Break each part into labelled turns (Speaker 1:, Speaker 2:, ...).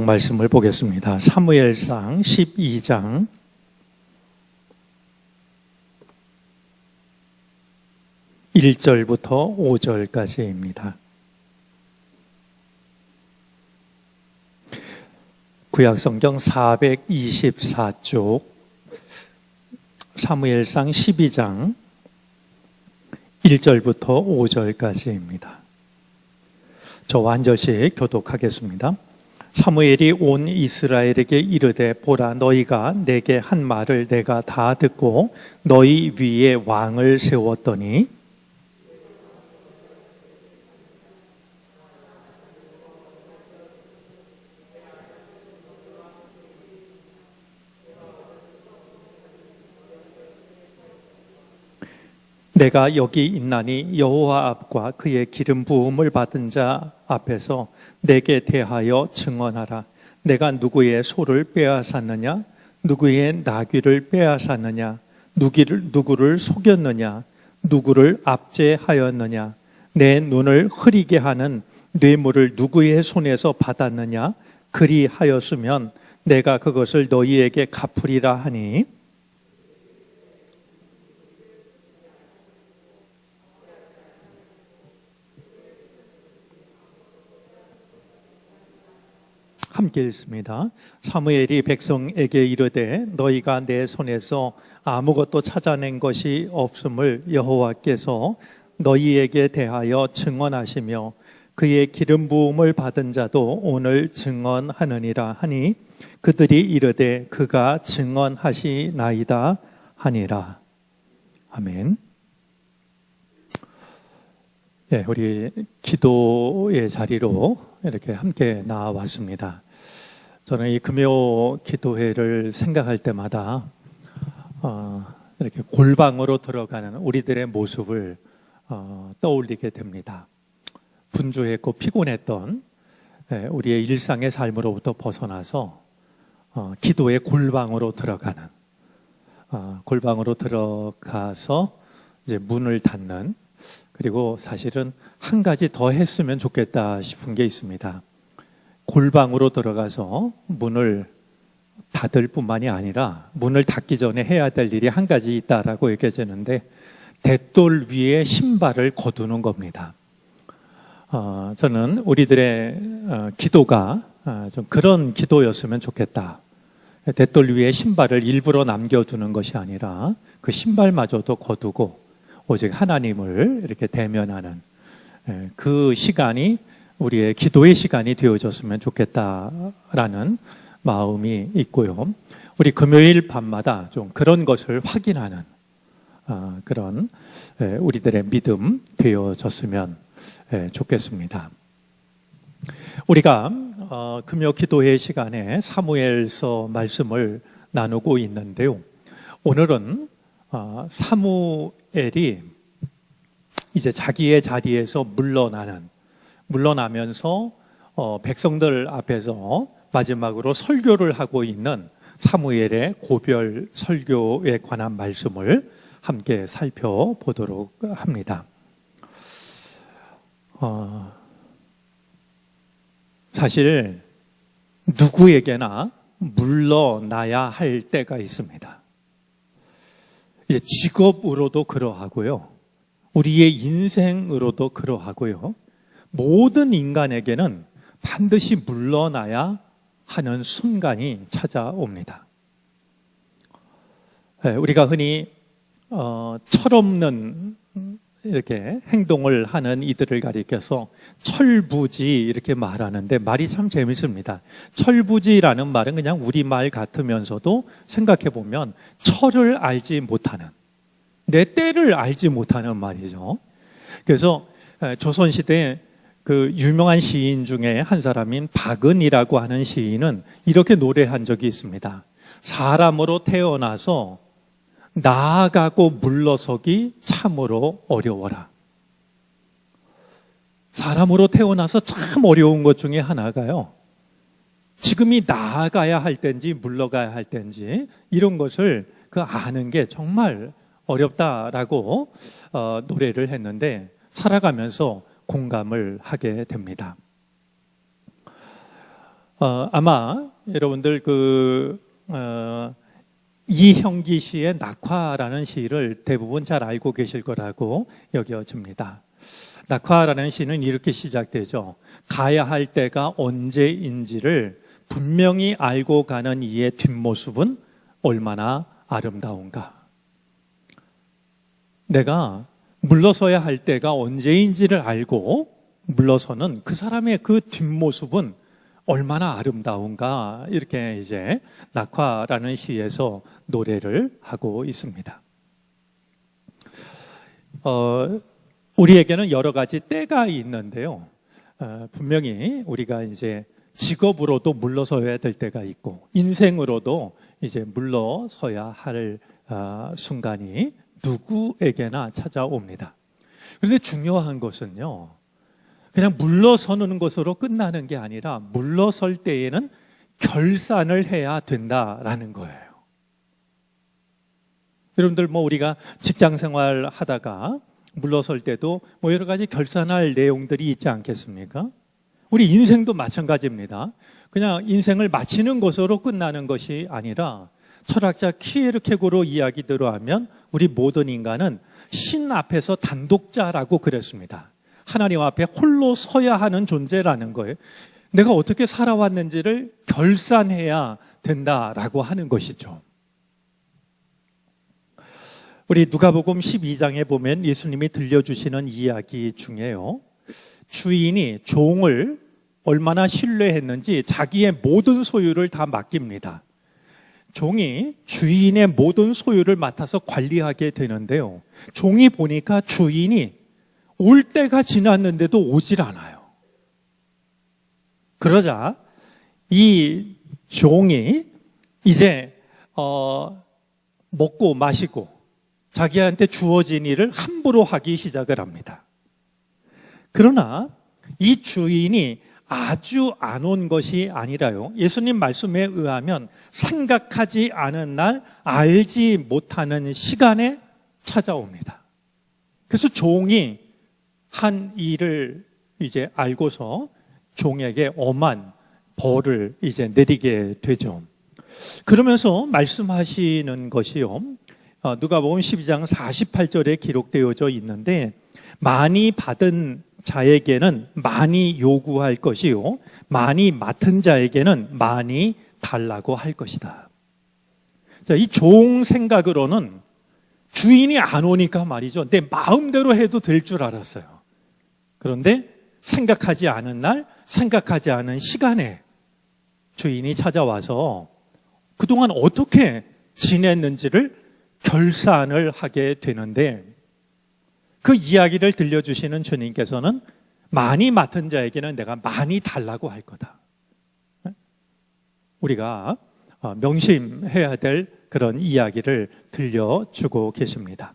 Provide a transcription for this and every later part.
Speaker 1: 말씀을 보겠습니다. 사무엘상 12장 1절부터 5절까지입니다. 구약성경 424쪽 사무엘상 12장 1절부터 5절까지입니다. 저와 한 절씩 교독하겠습니다. 사무엘이 온 이스라엘에게 이르되 보라 너희가 내게 한 말을 내가 다 듣고 너희 위에 왕을 세웠더니 내가 여기 있나니 여호와 앞과 그의 기름 부음을 받은 자 앞에서 내게 대하여 증언하라. 내가 누구의 소를 빼앗았느냐? 누구의 나귀를 빼앗았느냐? 누구를 속였느냐? 누구를 압제하였느냐? 내 눈을 흐리게 하는 뇌물을 누구의 손에서 받았느냐? 그리하였으면 내가 그것을 너희에게 갚으리라 하니 함께 읽습니다. 사무엘이 백성에게 이르되 너희가 내 손에서 아무것도 찾아낸 것이 없음을 여호와께서 너희에게 대하여 증언하시며 그의 기름 부음을 받은 자도 오늘 증언하느니라 하니 그들이 이르되 그가 증언하시나이다 하니라. 아멘. 네, 우리 기도의 자리로 이렇게 함께 나와왔습니다. 저는 이 금요 기도회를 생각할 때마다 이렇게 골방으로 들어가는 우리들의 모습을 떠올리게 됩니다. 분주했고 피곤했던 우리의 일상의 삶으로부터 벗어나서 기도의 골방으로 들어가는, 골방으로 들어가서 이제 문을 닫는, 그리고 사실은 한 가지 더 했으면 좋겠다 싶은 게 있습니다. 골방으로 들어가서 문을 닫을 뿐만이 아니라 문을 닫기 전에 해야 될 일이 한 가지 있다라고 얘기해지는데 돛돌 위에 신발을 거두는 겁니다. 저는 우리들의 기도가 좀 그런 기도였으면 좋겠다. 돛돌 위에 신발을 일부러 남겨두는 것이 아니라 그 신발마저도 거두고 오직 하나님을 이렇게 대면하는 그 시간이 우리의 기도의 시간이 되어졌으면 좋겠다라는 마음이 있고요. 우리 금요일 밤마다 좀 그런 것을 확인하는 그런 우리들의 믿음 되어졌으면 좋겠습니다. 우리가 금요 기도회 시간에 사무엘서 말씀을 나누고 있는데요. 오늘은 사무엘이 이제 자기의 자리에서 물러나면서 백성들 앞에서 마지막으로 설교를 하고 있는 사무엘의 고별 설교에 관한 말씀을 함께 살펴보도록 합니다. 사실 누구에게나 물러나야 할 때가 있습니다. 직업으로도 그러하고요. 우리의 인생으로도 그러하고요. 모든 인간에게는 반드시 물러나야 하는 순간이 찾아옵니다. 우리가 흔히 철없는 이렇게 행동을 하는 이들을 가리켜서 철부지 이렇게 말하는데 말이 참 재밌습니다. 철부지라는 말은 그냥 우리말 같으면서도 생각해 보면 철을 알지 못하는, 내 때를 알지 못하는 말이죠. 그래서 조선시대에 그 유명한 시인 중에 한 사람인 박은이라고 하는 시인은 이렇게 노래한 적이 있습니다. 사람으로 태어나서 나아가고 물러서기 참으로 어려워라. 사람으로 태어나서 참 어려운 것 중에 하나가요. 지금이 나아가야 할 때인지 물러가야 할 때인지 이런 것을 아는 게 정말 어렵다라고 노래를 했는데 살아가면서 공감을 하게 됩니다. 아마 여러분들 이형기 씨의 낙화라는 시를 대부분 잘 알고 계실 거라고 여겨집니다. 낙화라는 시는 이렇게 시작되죠. 가야 할 때가 언제인지를 분명히 알고 가는 이의 뒷모습은 얼마나 아름다운가. 내가 물러서야 할 때가 언제인지를 알고 물러서는 그 사람의 그 뒷모습은 얼마나 아름다운가. 이렇게 이제 낙화라는 시에서 노래를 하고 있습니다. 우리에게는 여러 가지 때가 있는데요. 분명히 우리가 이제 직업으로도 물러서야 될 때가 있고 인생으로도 이제 물러서야 할 순간이 누구에게나 찾아옵니다. 그런데 중요한 것은요, 그냥 물러서는 것으로 끝나는 게 아니라 물러설 때에는 결산을 해야 된다라는 거예요. 여러분들 우리가 직장 생활 하다가 물러설 때도 여러 가지 결산할 내용들이 있지 않겠습니까? 우리 인생도 마찬가지입니다. 그냥 인생을 마치는 것으로 끝나는 것이 아니라 철학자 키에르케고르 이야기대로 하면 우리 모든 인간은 신 앞에서 단독자라고 그랬습니다. 하나님 앞에 홀로 서야 하는 존재라는 거예요. 내가 어떻게 살아왔는지를 결산해야 된다라고 하는 것이죠. 우리 누가복음 12장에 보면 예수님이 들려주시는 이야기 중에요, 주인이 종을 얼마나 신뢰했는지 자기의 모든 소유를 다 맡깁니다. 종이 주인의 모든 소유를 맡아서 관리하게 되는데요, 종이 보니까 주인이 올 때가 지났는데도 오질 않아요. 그러자 이 종이 이제 먹고 마시고 자기한테 주어진 일을 함부로 하기 시작을 합니다. 그러나 이 주인이 아주 안 온 것이 아니라요, 예수님 말씀에 의하면 생각하지 않은 날, 알지 못하는 시간에 찾아옵니다. 그래서 종이 한 일을 이제 알고서 종에게 엄한 벌을 이제 내리게 되죠. 그러면서 말씀하시는 것이요, 누가복음 12장 48절에 기록되어져 있는데, 많이 받은 자에게는 많이 요구할 것이요, 많이 맡은 자에게는 많이 달라고 할 것이다. 자, 이 종 생각으로는 주인이 안 오니까 말이죠, 내 마음대로 해도 될 줄 알았어요. 그런데 생각하지 않은 날, 생각하지 않은 시간에 주인이 찾아와서 그동안 어떻게 지냈는지를 결산을 하게 되는데, 그 이야기를 들려주시는 주님께서는 많이 맡은 자에게는 내가 많이 달라고 할 거다. 우리가 명심해야 될 그런 이야기를 들려주고 계십니다.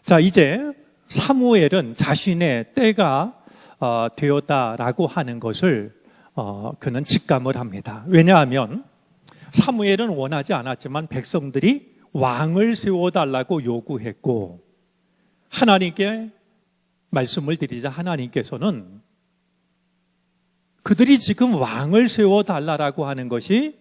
Speaker 1: 자, 이제 사무엘은 자신의 때가 되었다라고 하는 것을 그는 직감을 합니다. 왜냐하면 사무엘은 원하지 않았지만 백성들이 왕을 세워달라고 요구했고, 하나님께 말씀을 드리자 하나님께서는 그들이 지금 왕을 세워달라고 하는 것이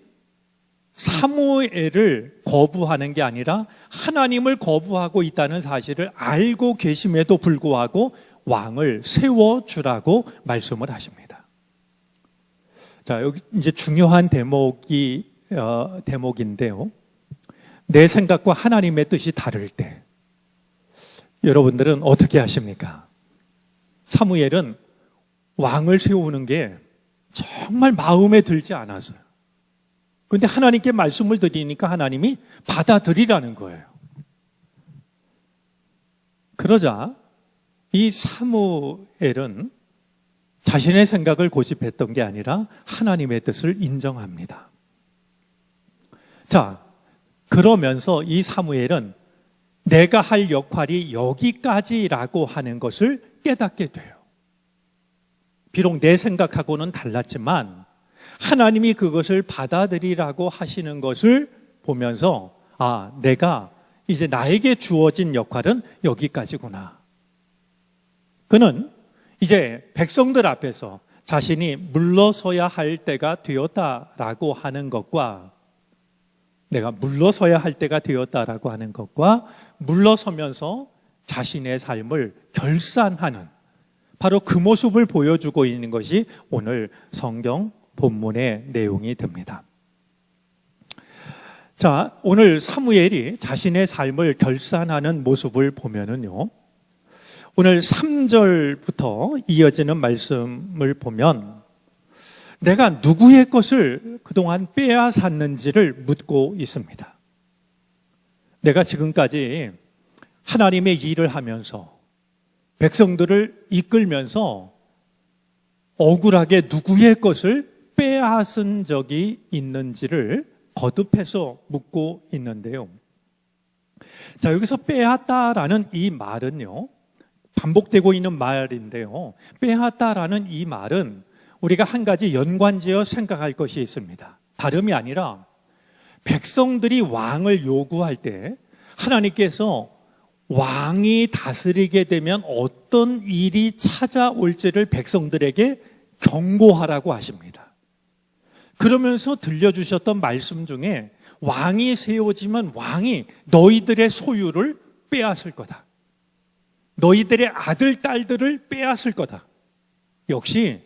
Speaker 1: 사무엘을 거부하는 게 아니라 하나님을 거부하고 있다는 사실을 알고 계심에도 불구하고 왕을 세워주라고 말씀을 하십니다. 자, 여기 이제 중요한 대목인데요, 내 생각과 하나님의 뜻이 다를 때 여러분들은 어떻게 하십니까? 사무엘은 왕을 세우는 게 정말 마음에 들지 않았어요. 그런데 하나님께 말씀을 드리니까 하나님이 받아들이라는 거예요. 그러자 이 사무엘은 자신의 생각을 고집했던 게 아니라 하나님의 뜻을 인정합니다. 자, 그러면서 이 사무엘은 내가 할 역할이 여기까지라고 하는 것을 깨닫게 돼요. 비록 내 생각하고는 달랐지만 하나님이 그것을 받아들이라고 하시는 것을 보면서, 아, 내가 이제 나에게 주어진 역할은 여기까지구나. 그는 이제 백성들 앞에서 자신이 물러서야 할 때가 되었다라고 하는 것과 내가 물러서야 할 때가 되었다라고 하는 것과 물러서면서 자신의 삶을 결산하는 바로 그 모습을 보여주고 있는 것이 오늘 성경 본문의 내용이 됩니다. 자, 오늘 사무엘이 자신의 삶을 결산하는 모습을 보면은요, 오늘 3절부터 이어지는 말씀을 보면 내가 누구의 것을 그동안 빼앗았는지를 묻고 있습니다. 내가 지금까지 하나님의 일을 하면서 백성들을 이끌면서 억울하게 누구의 것을 빼앗은 적이 있는지를 거듭해서 묻고 있는데요. 자, 여기서 빼앗다라는 이 말은요, 반복되고 있는 말인데요. 빼앗다라는 이 말은 우리가 한 가지 연관지어 생각할 것이 있습니다. 다름이 아니라 백성들이 왕을 요구할 때 하나님께서 왕이 다스리게 되면 어떤 일이 찾아올지를 백성들에게 경고하라고 하십니다. 그러면서 들려주셨던 말씀 중에 왕이 세워지면 왕이 너희들의 소유를 빼앗을 거다. 너희들의 아들, 딸들을 빼앗을 거다. 역시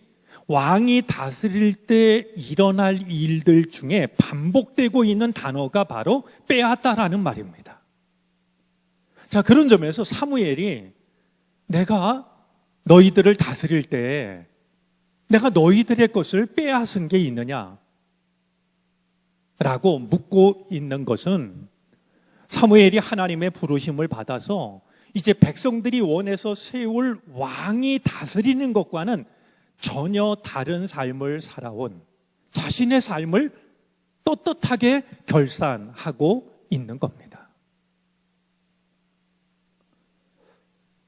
Speaker 1: 왕이 다스릴 때 일어날 일들 중에 반복되고 있는 단어가 바로 빼앗다라는 말입니다. 자, 그런 점에서 사무엘이 내가 너희들을 다스릴 때 내가 너희들의 것을 빼앗은 게 있느냐? 라고 묻고 있는 것은 사무엘이 하나님의 부르심을 받아서 이제 백성들이 원해서 세울 왕이 다스리는 것과는 전혀 다른 삶을 살아온 자신의 삶을 떳떳하게 결산하고 있는 겁니다.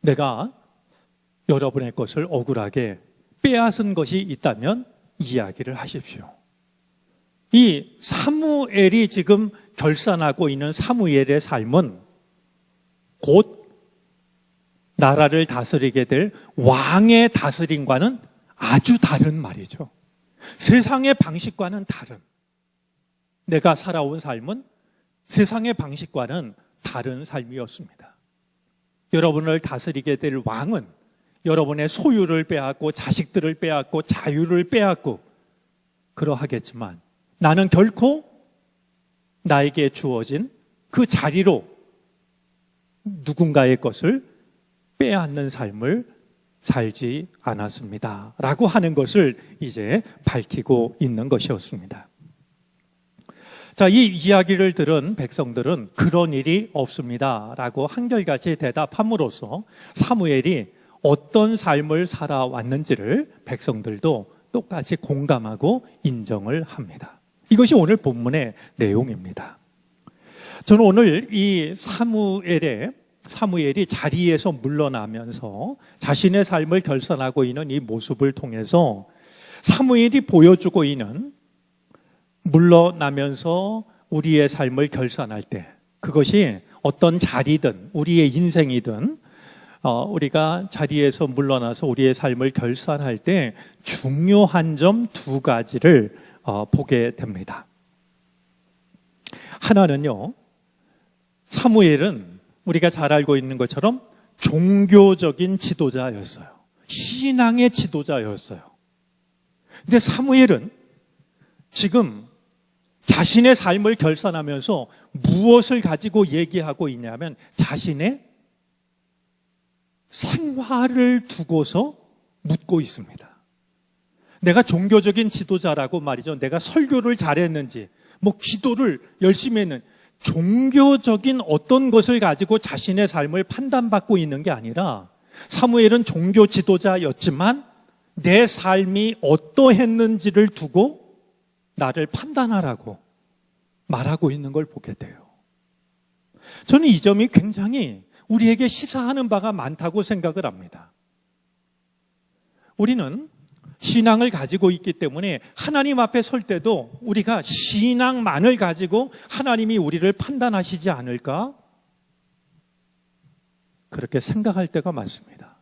Speaker 1: 내가 여러분의 것을 억울하게 빼앗은 것이 있다면 이야기를 하십시오. 이 사무엘이 지금 결산하고 있는 사무엘의 삶은 곧 나라를 다스리게 될 왕의 다스림과는 아주 다른 말이죠. 세상의 방식과는 다른, 내가 살아온 삶은 세상의 방식과는 다른 삶이었습니다. 여러분을 다스리게 될 왕은 여러분의 소유를 빼앗고 자식들을 빼앗고 자유를 빼앗고 그러하겠지만 나는 결코 나에게 주어진 그 자리로 누군가의 것을 빼앗는 삶을 살지 않았습니다. 라고 하는 것을 이제 밝히고 있는 것이었습니다. 자, 이 이야기를 들은 백성들은 그런 일이 없습니다. 라고 한결같이 대답함으로써 사무엘이 어떤 삶을 살아왔는지를 백성들도 똑같이 공감하고 인정을 합니다. 이것이 오늘 본문의 내용입니다. 저는 오늘 이 사무엘이 자리에서 물러나면서 자신의 삶을 결산하고 있는 이 모습을 통해서 사무엘이 보여주고 있는 물러나면서 우리의 삶을 결산할 때 그것이 어떤 자리든 우리의 인생이든 우리가 자리에서 물러나서 우리의 삶을 결산할 때 중요한 점 두 가지를 보게 됩니다. 하나는요, 사무엘은 우리가 잘 알고 있는 것처럼 종교적인 지도자였어요. 신앙의 지도자였어요. 근데 사무엘은 지금 자신의 삶을 결산하면서 무엇을 가지고 얘기하고 있냐면 자신의 생활을 두고서 묻고 있습니다. 내가 종교적인 지도자라고 말이죠. 내가 설교를 잘했는지, 기도를 열심히 했는지, 종교적인 어떤 것을 가지고 자신의 삶을 판단받고 있는 게 아니라 사무엘은 종교 지도자였지만 내 삶이 어떠했는지를 두고 나를 판단하라고 말하고 있는 걸 보게 돼요. 저는 이 점이 굉장히 우리에게 시사하는 바가 많다고 생각을 합니다. 우리는 신앙을 가지고 있기 때문에 하나님 앞에 설 때도 우리가 신앙만을 가지고 하나님이 우리를 판단하시지 않을까? 그렇게 생각할 때가 많습니다.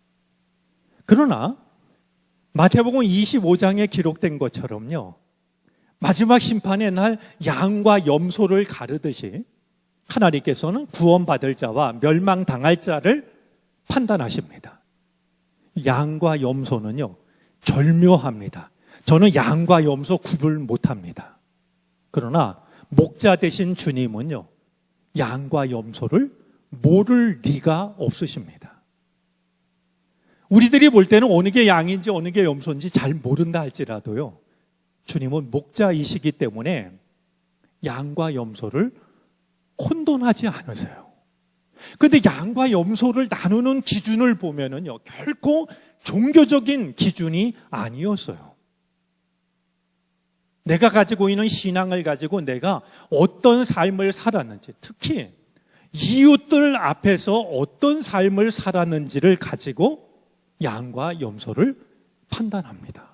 Speaker 1: 그러나 마태복음 25장에 기록된 것처럼요, 마지막 심판의 날 양과 염소를 가르듯이 하나님께서는 구원받을 자와 멸망당할 자를 판단하십니다. 양과 염소는요, 절묘합니다. 저는 양과 염소 구분 못합니다. 그러나 목자 되신 주님은요, 양과 염소를 모를 리가 없으십니다. 우리들이 볼 때는 어느 게 양인지 어느 게 염소인지 잘 모른다 할지라도요, 주님은 목자이시기 때문에 양과 염소를 혼돈하지 않으세요. 그런데 양과 염소를 나누는 기준을 보면은요, 결코 종교적인 기준이 아니었어요. 내가 가지고 있는 신앙을 가지고 내가 어떤 삶을 살았는지, 특히 이웃들 앞에서 어떤 삶을 살았는지를 가지고 양과 염소를 판단합니다.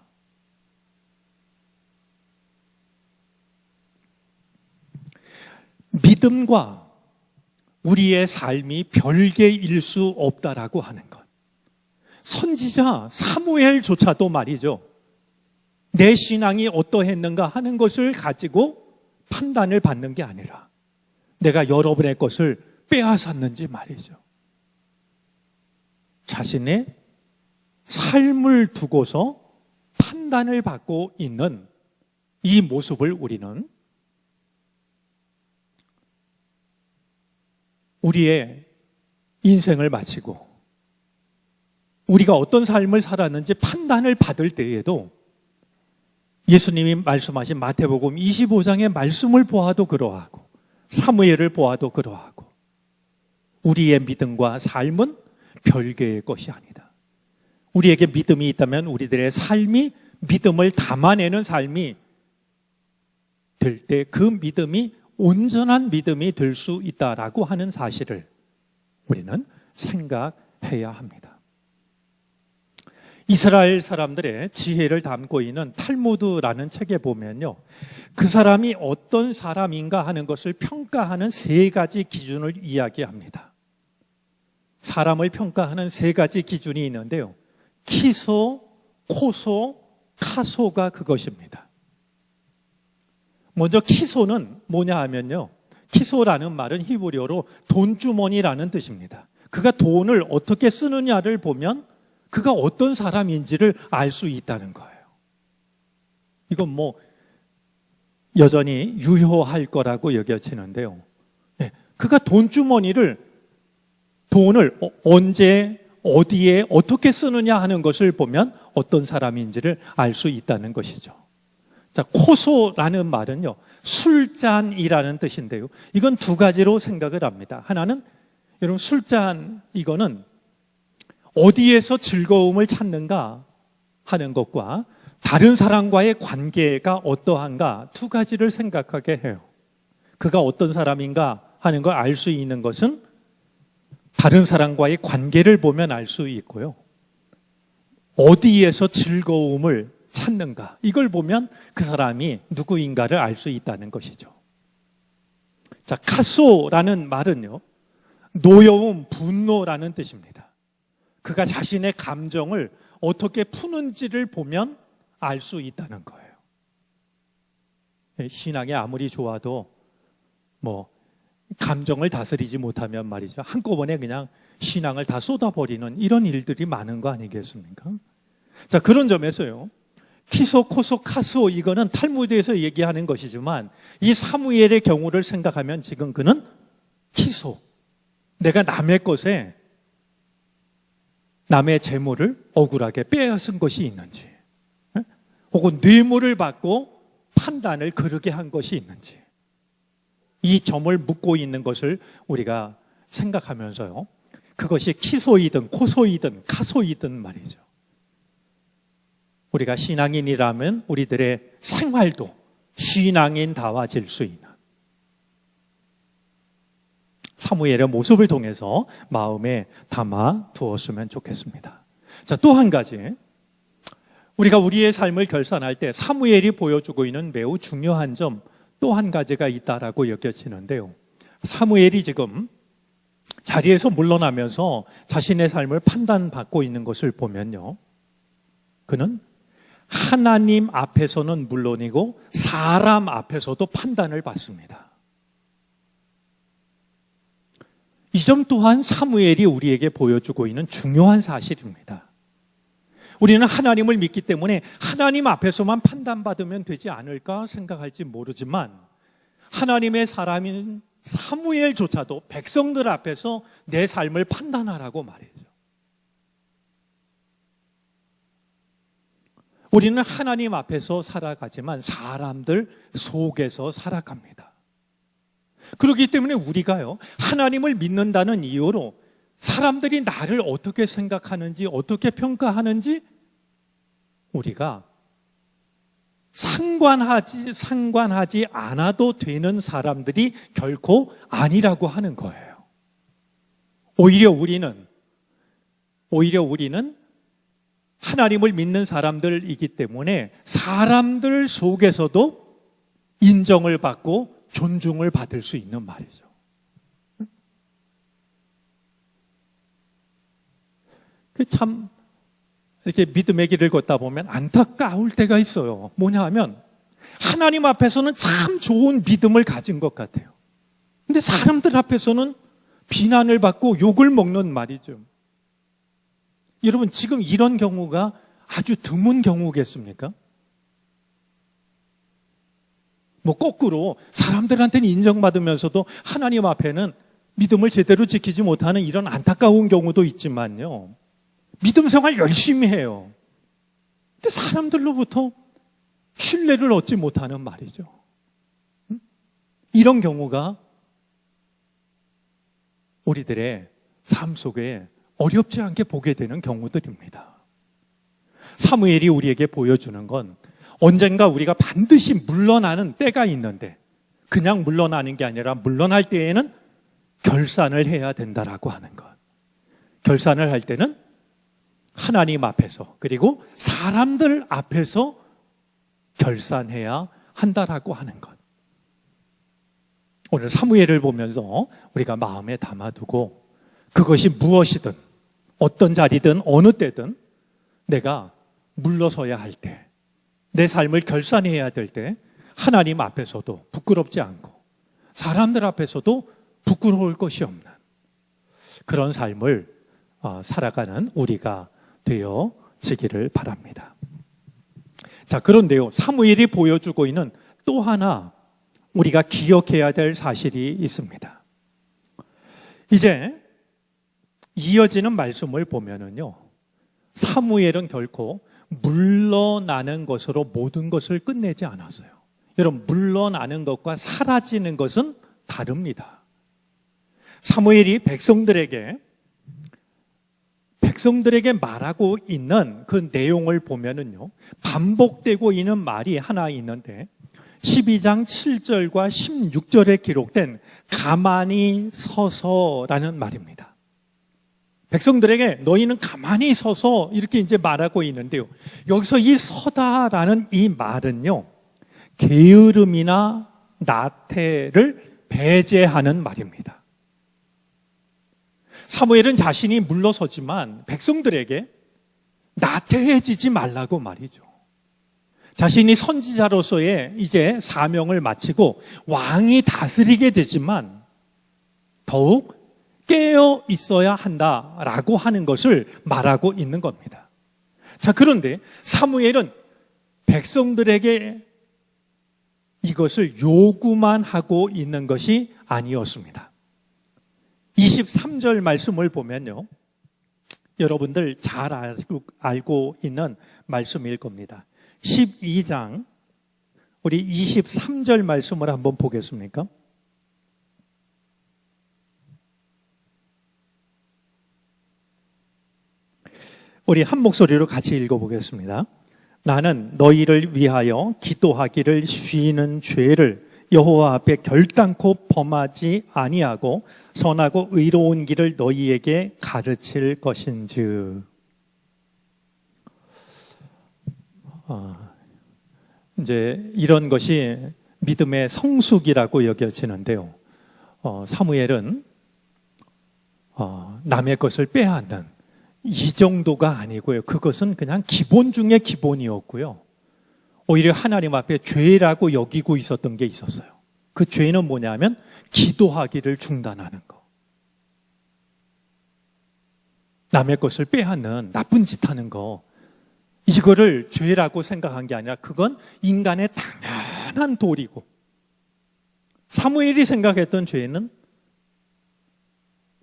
Speaker 1: 믿음과 우리의 삶이 별개일 수 없다라고 하는 것. 선지자 사무엘조차도 말이죠, 내 신앙이 어떠했는가 하는 것을 가지고 판단을 받는 게 아니라 내가 여러분의 것을 빼앗았는지 말이죠, 자신의 삶을 두고서 판단을 받고 있는 이 모습을 우리는 우리의 인생을 마치고 우리가 어떤 삶을 살았는지 판단을 받을 때에도 예수님이 말씀하신 마태복음 25장의 말씀을 보아도 그러하고 사무엘을 보아도 그러하고 우리의 믿음과 삶은 별개의 것이 아니다. 우리에게 믿음이 있다면 우리들의 삶이 믿음을 담아내는 삶이 될 때 그 믿음이 온전한 믿음이 될 수 있다라고 하는 사실을 우리는 생각해야 합니다. 이스라엘 사람들의 지혜를 담고 있는 탈무드라는 책에 보면요, 그 사람이 어떤 사람인가 하는 것을 평가하는 세 가지 기준을 이야기합니다. 사람을 평가하는 세 가지 기준이 있는데요, 키소, 코소, 카소가 그것입니다. 먼저 키소는 뭐냐 하면요, 키소라는 말은 히브리어로 돈주머니라는 뜻입니다. 그가 돈을 어떻게 쓰느냐를 보면 그가 어떤 사람인지를 알 수 있다는 거예요. 이건 뭐 여전히 유효할 거라고 여겨지는데요, 그가 돈주머니를, 돈을 언제 어디에 어떻게 쓰느냐 하는 것을 보면 어떤 사람인지를 알 수 있다는 것이죠. 자, 코소라는 말은요, 술잔이라는 뜻인데요, 이건 두 가지로 생각을 합니다. 하나는, 여러분, 술잔, 이거는 어디에서 즐거움을 찾는가 하는 것과 다른 사람과의 관계가 어떠한가 두 가지를 생각하게 해요. 그가 어떤 사람인가 하는 걸 알 수 있는 것은 다른 사람과의 관계를 보면 알 수 있고요, 어디에서 즐거움을 찾는가, 이걸 보면 그 사람이 누구인가를 알 수 있다는 것이죠. 자, 카소라는 말은요, 노여움, 분노라는 뜻입니다. 그가 자신의 감정을 어떻게 푸는지를 보면 알 수 있다는 거예요. 신앙이 아무리 좋아도 뭐 감정을 다스리지 못하면 말이죠, 한꺼번에 그냥 신앙을 다 쏟아버리는 이런 일들이 많은 거 아니겠습니까? 자, 그런 점에서요, 키소, 코소, 카소, 이거는 탈무드에서 얘기하는 것이지만 이 사무엘의 경우를 생각하면 지금 그는 키소, 내가 남의 것에, 남의 재물을 억울하게 빼앗은 것이 있는지, 혹은 뇌물을 받고 판단을 그르게 한 것이 있는지, 이 점을 묻고 있는 것을 우리가 생각하면서요, 그것이 키소이든 코소이든 카소이든 말이죠, 우리가 신앙인이라면 우리들의 생활도 신앙인다워질 수 있는 사무엘의 모습을 통해서 마음에 담아 두었으면 좋겠습니다. 자, 또 한 가지, 우리가 우리의 삶을 결산할 때 사무엘이 보여주고 있는 매우 중요한 점 또 한 가지가 있다라고 여겨지는데요, 사무엘이 지금 자리에서 물러나면서 자신의 삶을 판단받고 있는 것을 보면요, 그는 하나님 앞에서는 물론이고 사람 앞에서도 판단을 받습니다. 이 점 또한 사무엘이 우리에게 보여주고 있는 중요한 사실입니다. 우리는 하나님을 믿기 때문에 하나님 앞에서만 판단받으면 되지 않을까 생각할지 모르지만 하나님의 사람인 사무엘조차도 백성들 앞에서 내 삶을 판단하라고 말이죠. 우리는 하나님 앞에서 살아가지만 사람들 속에서 살아갑니다. 그렇기 때문에 우리가요, 하나님을 믿는다는 이유로 사람들이 나를 어떻게 생각하는지, 어떻게 평가하는지 우리가 상관하지 않아도 되는 사람들이 결코 아니라고 하는 거예요. 오히려 우리는 하나님을 믿는 사람들이기 때문에 사람들 속에서도 인정을 받고 존중을 받을 수 있는 말이죠. 참 이렇게 믿음의 길을 걷다 보면 안타까울 때가 있어요. 뭐냐 하면 하나님 앞에서는 참 좋은 믿음을 가진 것 같아요. 근데 사람들 앞에서는 비난을 받고 욕을 먹는 말이죠. 여러분, 지금 이런 경우가 아주 드문 경우겠습니까? 뭐 거꾸로 사람들한테는 인정받으면서도 하나님 앞에는 믿음을 제대로 지키지 못하는 이런 안타까운 경우도 있지만요, 믿음 생활 열심히 해요. 근데 사람들로부터 신뢰를 얻지 못하는 말이죠. 이런 경우가 우리들의 삶 속에 어렵지 않게 보게 되는 경우들입니다. 사무엘이 우리에게 보여주는 건 언젠가 우리가 반드시 물러나는 때가 있는데 그냥 물러나는 게 아니라 물러날 때에는 결산을 해야 된다라고 하는 것. 결산을 할 때는 하나님 앞에서 그리고 사람들 앞에서 결산해야 한다라고 하는 것. 오늘 사무엘을 보면서 우리가 마음에 담아두고 그것이 무엇이든 어떤 자리든 어느 때든 내가 물러서야 할 때, 내 삶을 결산해야 될 때 하나님 앞에서도 부끄럽지 않고 사람들 앞에서도 부끄러울 것이 없는 그런 삶을 살아가는 우리가 되어지기를 바랍니다. 자, 그런데요, 사무엘이 보여주고 있는 또 하나 우리가 기억해야 될 사실이 있습니다. 이제 이어지는 말씀을 보면은요, 사무엘은 결코 물러나는 것으로 모든 것을 끝내지 않았어요. 여러분, 물러나는 것과 사라지는 것은 다릅니다. 사무엘이 백성들에게 말하고 있는 그 내용을 보면은요, 반복되고 있는 말이 하나 있는데 12장 7절과 16절에 기록된 가만히 서서라는 말입니다. 백성들에게 너희는 가만히 서서 이렇게 이제 말하고 있는데요, 여기서 이 서다라는 이 말은요, 게으름이나 나태를 배제하는 말입니다. 사무엘은 자신이 물러서지만 백성들에게 나태해지지 말라고 말이죠. 자신이 선지자로서의 이제 사명을 마치고 왕이 다스리게 되지만 더욱 깨어 있어야 한다라고 하는 것을 말하고 있는 겁니다. 자, 그런데 사무엘은 백성들에게 이것을 요구만 하고 있는 것이 아니었습니다. 23절 말씀을 보면요, 여러분들 잘 알고 있는 말씀일 겁니다. 12장 우리 23절 말씀을 한번 보겠습니까? 우리 한 목소리로 같이 읽어보겠습니다. 나는 너희를 위하여 기도하기를 쉬는 죄를 여호와 앞에 결단코 범하지 아니하고 선하고 의로운 길을 너희에게 가르칠 것인즉. 이제 이런 것이 믿음의 성숙이라고 여겨지는데요, 사무엘은 남의 것을 빼앗는 이 정도가 아니고요. 그것은 그냥 기본 중에 기본이었고요. 오히려 하나님 앞에 죄라고 여기고 있었던 게 있었어요. 그 죄는 뭐냐면 기도하기를 중단하는 거. 남의 것을 빼앗는 나쁜 짓 하는 거. 이거를 죄라고 생각한 게 아니라 그건 인간의 당연한 도리고, 사무엘이 생각했던 죄는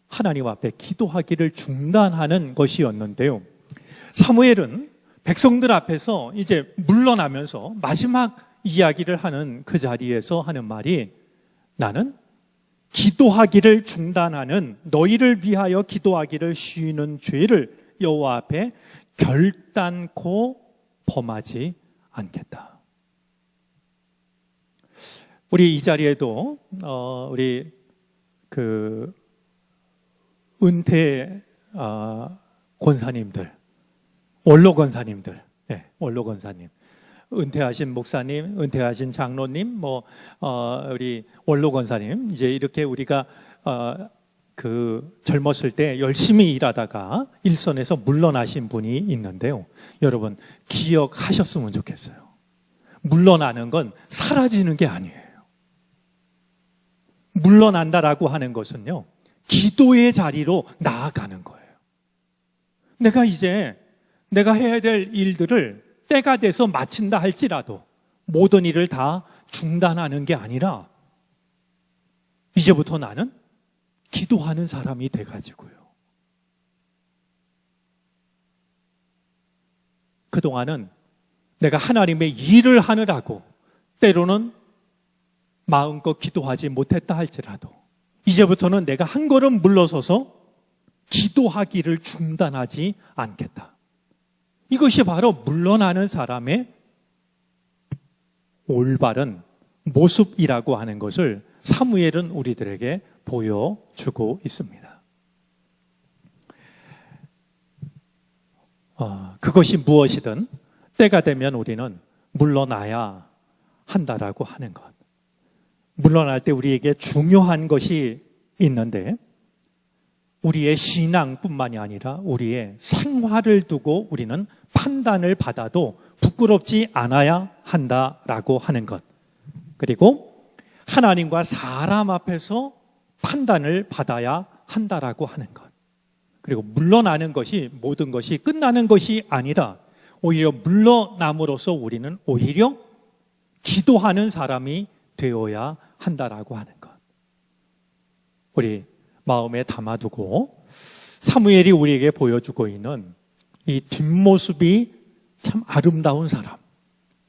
Speaker 1: 하나님 앞에 기도하기를 중단하는 것이었는데요. 사무엘은 백성들 앞에서 이제 물러나면서 마지막 이야기를 하는 그 자리에서 하는 말이, 나는 기도하기를 중단하는, 너희를 위하여 기도하기를 쉬는 죄를 여호와 앞에 결단코 범하지 않겠다. 우리 이 자리에도 우리 그 은퇴 권사님들, 원로 권사님들, 원로 권사님, 은퇴하신 목사님, 은퇴하신 장로님, 우리 원로 권사님, 이제 이렇게 우리가 그 젊었을 때 열심히 일하다가 일선에서 물러나신 분이 있는데요. 여러분 기억하셨으면 좋겠어요. 물러나는 건 사라지는 게 아니에요. 물러난다라고 하는 것은요, 기도의 자리로 나아가는 거예요. 내가 이제 내가 해야 될 일들을 때가 돼서 마친다 할지라도 모든 일을 다 중단하는 게 아니라 이제부터 나는 기도하는 사람이 돼가지고요. 그동안은 내가 하나님의 일을 하느라고 때로는 마음껏 기도하지 못했다 할지라도 이제부터는 내가 한 걸음 물러서서 기도하기를 중단하지 않겠다. 이것이 바로 물러나는 사람의 올바른 모습이라고 하는 것을 사무엘은 우리들에게 보여주고 있습니다. 그것이 무엇이든 때가 되면 우리는 물러나야 한다라고 하는 것. 물러날 때 우리에게 중요한 것이 있는데, 우리의 신앙뿐만이 아니라 우리의 생활을 두고 우리는 판단을 받아도 부끄럽지 않아야 한다라고 하는 것. 그리고 하나님과 사람 앞에서 판단을 받아야 한다라고 하는 것. 그리고 물러나는 것이 모든 것이 끝나는 것이 아니라 오히려 물러남으로써 우리는 오히려 기도하는 사람이 되어야 한다라고 하는 것. 우리 마음에 담아두고 사무엘이 우리에게 보여주고 있는 이 뒷모습이 참 아름다운 사람.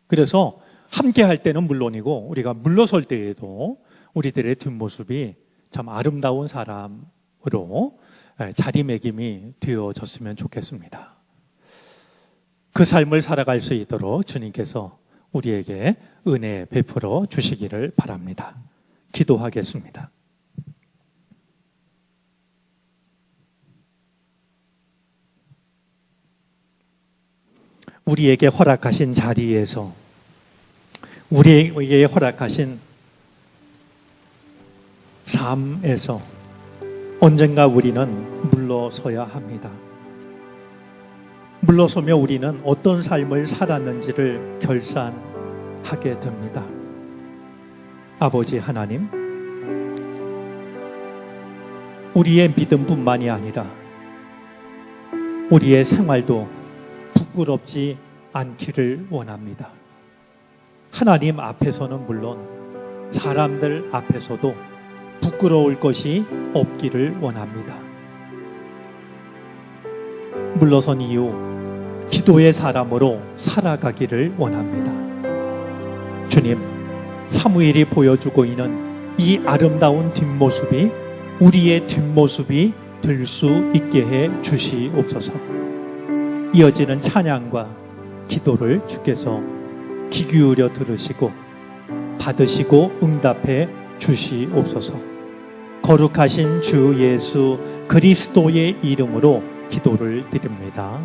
Speaker 1: 그래서 함께 할 때는 물론이고 우리가 물러설 때에도 우리들의 뒷모습이 참 아름다운 사람으로 자리매김이 되어졌으면 좋겠습니다. 그 삶을 살아갈 수 있도록 주님께서 우리에게 은혜 베풀어 주시기를 바랍니다. 기도하겠습니다. 우리에게 허락하신 자리에서, 우리에게 허락하신 삶에서 언젠가 우리는 물러서야 합니다. 물러서며 우리는 어떤 삶을 살았는지를 결산하게 됩니다. 아버지 하나님, 우리의 믿음뿐만이 아니라 우리의 생활도 부끄럽지 않기를 원합니다. 하나님 앞에서는 물론 사람들 앞에서도 부끄러울 것이 없기를 원합니다. 물러선 이후 기도의 사람으로 살아가기를 원합니다. 주님, 사무엘이 보여주고 있는 이 아름다운 뒷모습이 우리의 뒷모습이 될 수 있게 해 주시옵소서. 이어지는 찬양과 기도를 주께서 귀 기울여 들으시고 받으시고 응답해 주시옵소서. 거룩하신 주 예수 그리스도의 이름으로 기도를 드립니다.